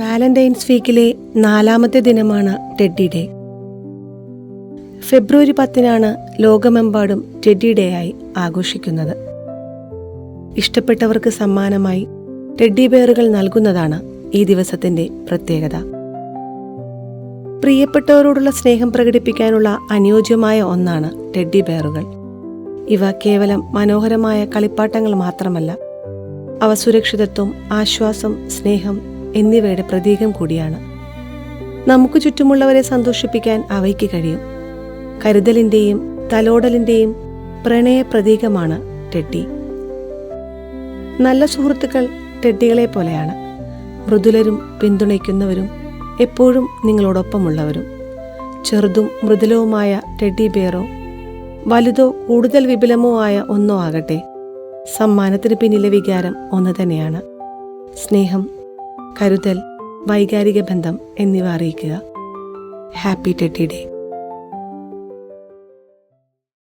Valentine's വീക്കിലെ 4ാമത്തെ ദിനമാണ് teddy day. ഫെബ്രുവരി 10 ലോകമെമ്പാടും teddy day ആയി ആഘോഷിക്കുന്നത്. ഇഷ്ടപ്പെട്ടവർക്ക് സമ്മാനമായി ടെഡ്ഡി ബെയറുകൾ നൽകുന്നതാണ് ഈ ദിവസത്തിന്റെ പ്രത്യേകത. പ്രിയപ്പെട്ടവരോടുള്ള സ്നേഹം പ്രകടിപ്പിക്കാനുള്ള അനുയോജ്യമായ ഒന്നാണ് ടെഡ്ഡി ബെയറുകൾ. ഇവ കേവലം മനോഹരമായ കളിപ്പാട്ടങ്ങൾ മാത്രമല്ല, അവ സുരക്ഷിതത്വം, ആശ്വാസം, സ്നേഹം എന്നിവയുടെ പ്രതീകം കൂടിയാണ്. നമുക്ക് ചുറ്റുമുള്ളവരെ സന്തോഷിപ്പിക്കാൻ അവയ്ക്ക് കഴിയും. കരുതലിന്റെയും തലോടലിന്റെയും പ്രണയ പ്രതീകമാണ് ടെഡ്ഡി. നല്ല സുഹൃത്തുക്കൾ ടെഡ്ഡികളെ പോലെയാണ്. മൃദുലരും പിന്തുണയ്ക്കുന്നവരും എപ്പോഴും നിങ്ങളോടൊപ്പമുള്ളവരും. ചെറുതും മൃദുലവുമായ ടെഡ്ഡി ബെയറോ വലുതോ കൂടുതൽ വിപുലമോ ആയ ഒന്നോ ആകട്ടെ, സമ്മാനത്തിന് പിന്നിലെ വികാരം ഒന്ന് തന്നെയാണ്: സ്നേഹം, കരുതൽ, വൈകാരിക ബന്ധം എന്നിവ അറിയിക്കുക. Happy teddy day.